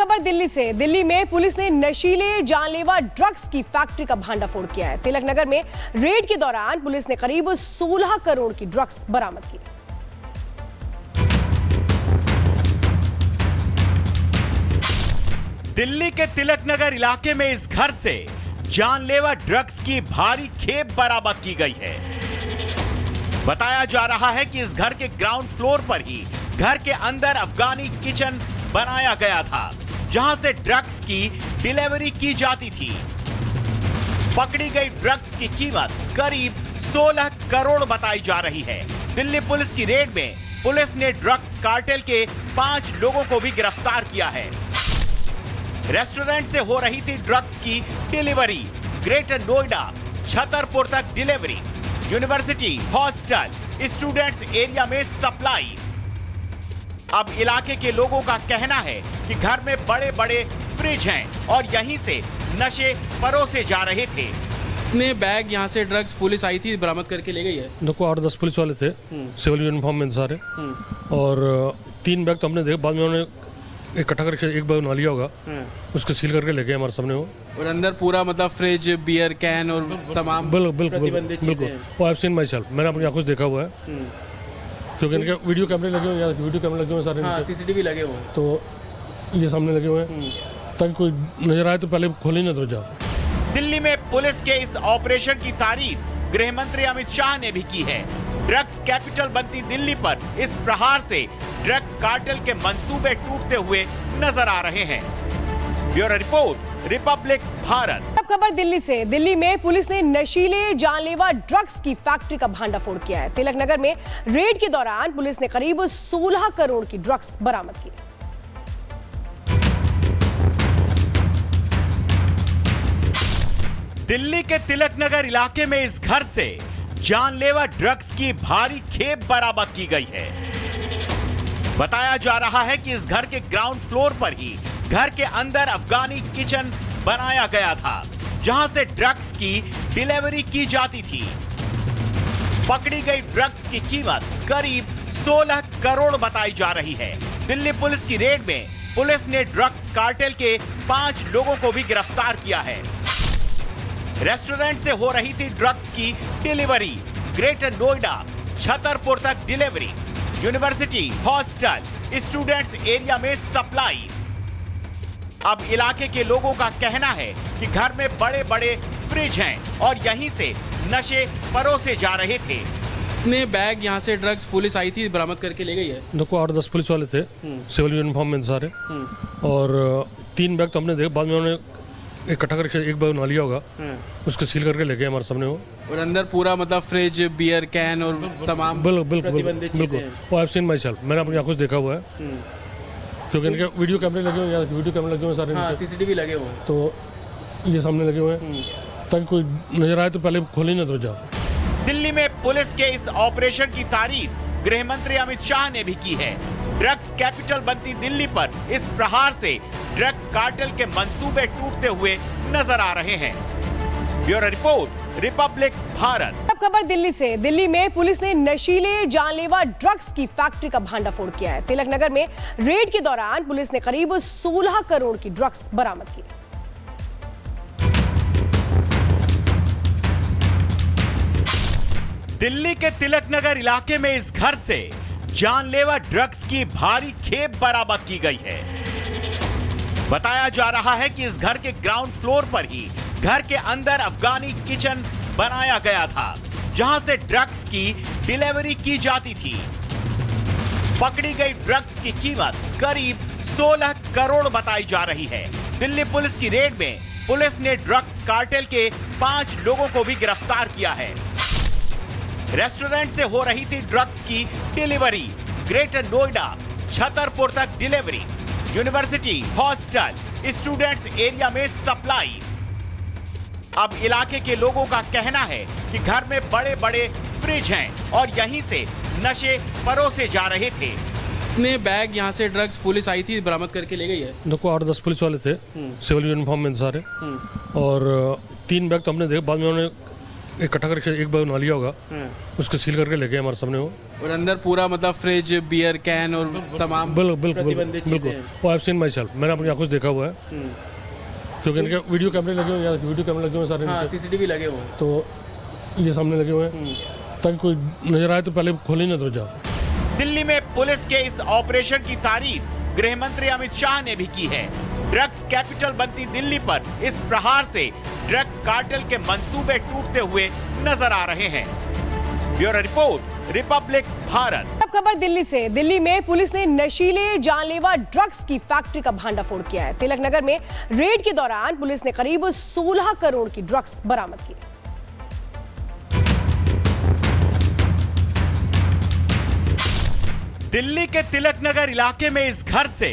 खबर दिल्ली से। दिल्ली में पुलिस ने नशीले जानलेवा ड्रग्स की फैक्ट्री का भांडाफोड़ किया है। तिलक नगर में रेड के दौरान पुलिस ने करीब 16 करोड़ की ड्रग्स बरामद की। दिल्ली के तिलक नगर इलाके में इस घर से जानलेवा ड्रग्स की भारी खेप बरामद की गई है। बताया जा रहा है कि इस घर के ग्राउंड फ्लोर पर ही घर के अंदर अफगानी किचन बनाया गया था, जहां से ड्रग्स की डिलीवरी की जाती थी। पकड़ी गई ड्रग्स की कीमत करीब 16 करोड़ बताई जा रही है। दिल्ली पुलिस की रेड में पुलिस ने ड्रग्स कार्टेल के 5 लोगों को भी गिरफ्तार किया है। रेस्टोरेंट से हो रही थी ड्रग्स की डिलीवरी, ग्रेटर नोएडा छतरपुर तक delivery, university, hostel, students area में सप्लाई। अब इलाके के लोगों का कहना है कि घर में बड़े बड़े फ्रिज हैं और यहीं से नशे परोसे जा रहे थे। कितने बैग यहाँ से ड्रग्स पुलिस आई थी बरामद करके ले गई है? देखो 8-10 पुलिस वाले थे, सिविल यूनिफॉर्म में सारे, और 3 बैग तो हमने देखे, बाद में उन्होंने इकट्ठा करके एक बैग बना लिया होगा, उसको सील करके ले गए हमारे सामने वो। और अंदर पूरा मतलब फ्रिज, बियर कैन और तमाम बिल्कुल वो आई सीन माई सेल्फ, मैंने अपनी आंखों से देखा हुआ है, क्योंकि इनके वीडियो कैमरे लगे हुए हैं, वीडियो कैमरे लगे हुए हैं सारे। हाँ, सीसीटीवी लगे हुए हैं, तो ये सामने लगे हुए हैं, ताकि कोई नजर आए तो पहले खोले ना तो जाओ। दिल्ली में पुलिस के इस ऑपरेशन की तारीफ गृह मंत्री अमित शाह ने भी की है। ड्रग्स कैपिटल बनती दिल्ली पर इस प्रहार से ड्रग कार्टेल के मंसूबे टूटते हुए नजर आ रहे हैं। Bureau report, Republic Bharat. अब खबर दिल्ली से। दिल्ली में पुलिस ने नशीले जानलेवा ड्रग्स की फैक्ट्री का भांडाफोड़ किया है। तिलक नगर में रेड के दौरान पुलिस ने करीब 16 करोड़ की ड्रग्स बरामद की। दिल्ली के तिलक नगर इलाके में इस घर से जानलेवा ड्रग्स की भारी खेप बरामद की गई है। बताया जा रहा है कि इस घर के ग्राउंड फ्लोर पर ही घर के अंदर अफगानी किचन बनाया गया था, जहां से ड्रग्स की डिलीवरी की जाती थी। पकड़ी गई ड्रग्स की कीमत करीब 16 करोड़ बताई जा रही है। दिल्ली पुलिस की रेड में पुलिस ने ड्रग्स कार्टेल के 5 लोगों को भी गिरफ्तार किया है। रेस्टोरेंट से हो रही थी ड्रग्स की डिलीवरी, ग्रेटर नोएडा छतरपुर तक delivery, university, hostel, students area में सप्लाई। अब इलाके के लोगों का कहना है कि घर में बड़े बड़े फ्रिज हैं और यहीं से नशे परोसे जा रहे थे। कितने बैग यहाँ से ड्रग्स पुलिस आई थी बरामद करके ले गई है? देखो 8-10 पुलिस वाले थे, सिविल यूनिफॉर्म में सारे, और 3 बैग तो हमने देखे, बाद में उन्होंने इकट्ठा करके एक बैग बना लिया होगा, उसको सील करके ले गए हमारे सामने वो। और अंदर पूरा मतलब फ्रिज, बियर कैन और तमाम बिल्कुल वो आई सीन माई सेल्फ, मैंने अपनी आंखों से देखा हुआ है, क्योंकि इनके वीडियो कैमरे लगे हुए हैं, वीडियो कैमरे लगे हुए हैं सारे। हाँ, सीसीटीवी लगे हुए हैं, तो ये सामने लगे हुए हैं, ताकि कोई नजर आए तो पहले खोले ना तो जाओ। दिल्ली में पुलिस के इस ऑपरेशन की तारीफ गृह मंत्री अमित शाह ने भी की है। ड्रग्स कैपिटल बनती दिल्ली पर इस प्रहार से ड्रग कार्टेल के मंसूबे टूटते हुए नजर आ रहे हैं। Bureau report, Republic Bharat. अब खबर दिल्ली से। दिल्ली में पुलिस ने नशीले जानलेवा ड्रग्स की फैक्ट्री का भांडाफोड़ किया है। तिलक नगर में रेड के दौरान पुलिस ने करीब 16 करोड़ की ड्रग्स बरामद की। दिल्ली के तिलक नगर इलाके में इस घर से जानलेवा ड्रग्स की भारी खेप बरामद की गई है। बताया जा रहा है कि इस घर के ग्राउंड फ्लोर पर ही घर के अंदर अफगानी किचन बनाया गया था, जहां से ड्रग्स की डिलीवरी की जाती थी। पकड़ी गई ड्रग्स की कीमत करीब 16 करोड़ बताई जा रही है। दिल्ली पुलिस की रेड में पुलिस ने ड्रग्स कार्टेल के 5 लोगों को भी गिरफ्तार किया है। रेस्टोरेंट से हो रही थी ड्रग्स की डिलीवरी, ग्रेटर नोएडा छतरपुर तक delivery, university, hostel, students area में सप्लाई। अब इलाके के लोगों का कहना है कि घर में बड़े बड़े फ्रिज हैं और यहीं से नशे परोसे जा रहे थे। कितने बैग यहाँ से ड्रग्स पुलिस आई थी बरामद करके ले गई है? देखो 8-10 पुलिस वाले थे, सिविल यूनिफॉर्म में सारे, और 3 बैग तो हमने देखे, बाद में उन्होंने इकट्ठा करके एक बैग बना लिया होगा, उसको सील करके लेके हमारे सामने वो। और अंदर पूरा मतलब फ्रिज, बियर कैन और तमाम बिल्कुल प्रतिबंधित बिल्कुल, चीजें हैं। वो आई सीन माई सेल्फ, मैंने अपनी आंखों से देखा हुआ है, क्योंकि इनके वीडियो कैमरे लगे हुए हैं, वीडियो कैमरे लगे हुए हैं सारे हाँ, इनके। सीसीटीवी लगे हुए हैं। तो ये सामने लगे हुए हैं, ताकि कोई नजर आए तो पहले खोल ही ना दरवाजा। दिल्ली में पुलिस के इस ऑपरेशन की तारीफ गृह मंत्री अमित शाह ने भी की है। ड्रग्स कैपिटल बनती दिल्ली पर इस प्रहार से ड्रग कार्टेल के मंसूबे टूटते हुए नजर आ रहे हैं। Bureau report, Republic Bharat. अब खबर दिल्ली से। दिल्ली में पुलिस ने नशीले जानलेवा ड्रग्स की फैक्ट्री का भांडाफोड़ किया है। तिलक नगर में रेड के दौरान पुलिस ने करीब 16 करोड़ की ड्रग्स बरामद की। दिल्ली के तिलक नगर इलाके में इस घर से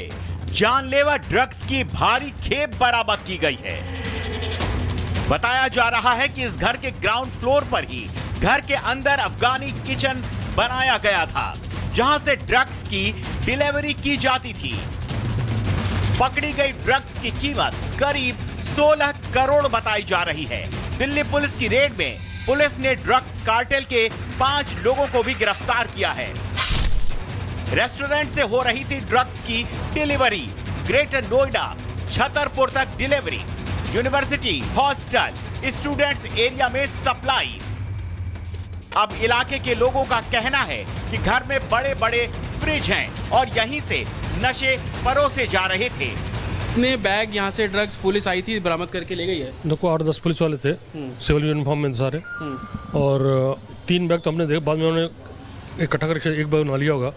जानलेवा ड्रग्स की भारी खेप बरामद की गई है। बताया जा रहा है कि इस घर के ग्राउंड फ्लोर पर ही घर के अंदर अफगानी किचन बनाया गया था, जहां से ड्रग्स की डिलीवरी की जाती थी। पकड़ी गई ड्रग्स की कीमत करीब 16 करोड़ बताई जा रही है। दिल्ली पुलिस की रेड में पुलिस ने ड्रग्स कार्टेल के 5 लोगों को भी गिरफ्तार किया है। रेस्टोरेंट से हो रही थी ड्रग्स की डिलीवरी, ग्रेटर नोएडा, छतरपुर तक delivery, university, hostel, students area में सप्लाई। अब इलाके के लोगों का कहना है कि घर में बड़े बड़े फ्रिज हैं और यहीं से नशे परोसे जा रहे थे। कितने बैग यहाँ से ड्रग्स पुलिस आई थी बरामद करके ले गई है? देखो 8-10 पुलिस वाले थे, सिविल यूनिफॉर्म में सारे, और 3 बैग तो हमने देखे, बाद में उन्होंने इकट्ठा करके एक बैग बना लिया होगा,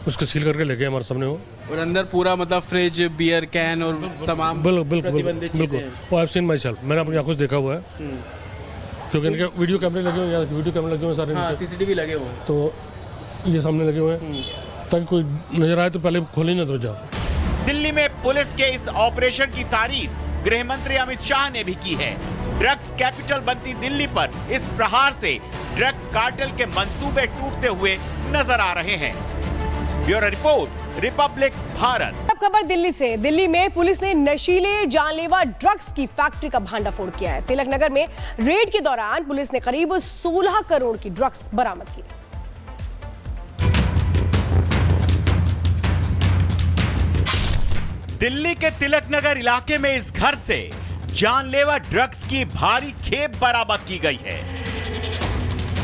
उसको सील करके लेके हमारे सामने वो। और अंदर पूरा मतलब फ्रिज, बियर कैन और तमाम प्रतिबंधित चीजें बिल्कुल, हैं। वो आई सीन माई सेल्फ, मैंने अपनी आंखों से देखा हुआ है, क्योंकि इनके वीडियो कैमरे लगे हुए हैं, वीडियो कैमरे लगे हुए हैं सारे हाँ, इनके। सीसीटीवी लगे हुए हैं। तो ये सामने लगे हुए हैं, ताकि कोई नजर आए तो पहले खोल ही ना दरवाजा। दिल्ली में पुलिस के इस ऑपरेशन की तारीफ गृह मंत्री अमित शाह ने भी की है। ड्रग्स कैपिटल बनती दिल्ली पर इस प्रहार से ड्रग कार्टेल के मंसूबे टूटते हुए नजर आ रहे हैं। Bureau report, Republic Bharat. अब खबर दिल्ली से। दिल्ली में पुलिस ने नशीले जानलेवा ड्रग्स की फैक्ट्री का भांडाफोड़ किया है। तिलक नगर में रेड के दौरान पुलिस ने करीब 16 करोड़ की ड्रग्स बरामद की। दिल्ली के तिलक नगर इलाके में इस घर से जानलेवा ड्रग्स की भारी खेप बरामद की गई है।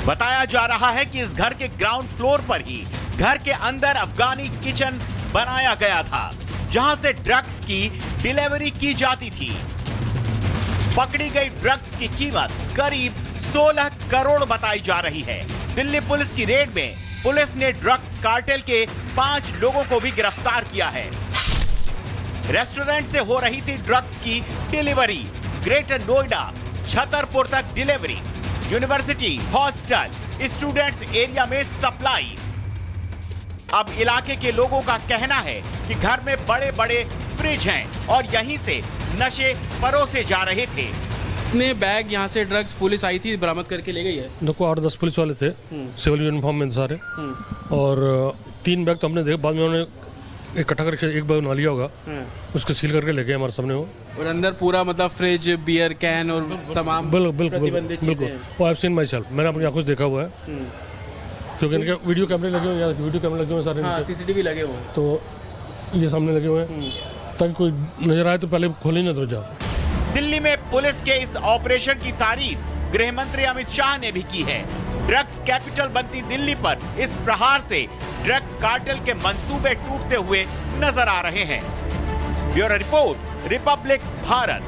बताया जा रहा है कि इस घर के ग्राउंड फ्लोर पर ही घर के अंदर अफगानी किचन बनाया गया था, जहां से ड्रग्स की डिलीवरी की जाती थी। पकड़ी गई ड्रग्स की कीमत करीब 16 करोड़ बताई जा रही है। दिल्ली पुलिस की रेड में पुलिस ने ड्रग्स कार्टेल के 5 लोगों को भी गिरफ्तार किया है। रेस्टोरेंट से हो रही थी ड्रग्स की डिलीवरी, ग्रेटर नोएडा, छतरपुर तक delivery, university, hostel, students area में सप्लाई। अब इलाके के लोगों का कहना है कि घर में बड़े बड़े फ्रिज हैं और यहीं से नशे परोसे जा रहे थे। कितने बैग यहाँ से ड्रग्स पुलिस आई थी बरामद करके ले गई है? देखो 8-10 पुलिस वाले थे, सिविल यूनिफॉर्म में सारे, और 3 बैग तो हमने देखे, बाद में उन्होंने इकट्ठा करके एक बैग बना लिया होगा, उसको सील करके लेके हमारे सामने वो। और अंदर पूरा मतलब फ्रिज, बियर कैन और तमाम प्रतिबंधित चीजें हैं। वो आई सीन माई सेल्फ, मैंने अपनी आंखों से देखा हुआ है, क्योंकि इनके वीडियो कैमरे लगे हुए हैं, वीडियो कैमरे लगे हुए हैं सारे हाँ, इनके। सीसीटीवी लगे हुए हैं। तो ये सामने लगे हुए हैं, ताकि कोई नजर आए तो पहले खोल ही ना दरवाजा। दिल्ली में पुलिस के इस ऑपरेशन की तारीफ गृह मंत्री अमित शाह ने भी की है। ड्रग्स कैपिटल बनती दिल्ली पर इस प्रहार से ड्रग कार्टेल के मंसूबे टूटते हुए नजर आ रहे हैं। Bureau report, Republic Bharat.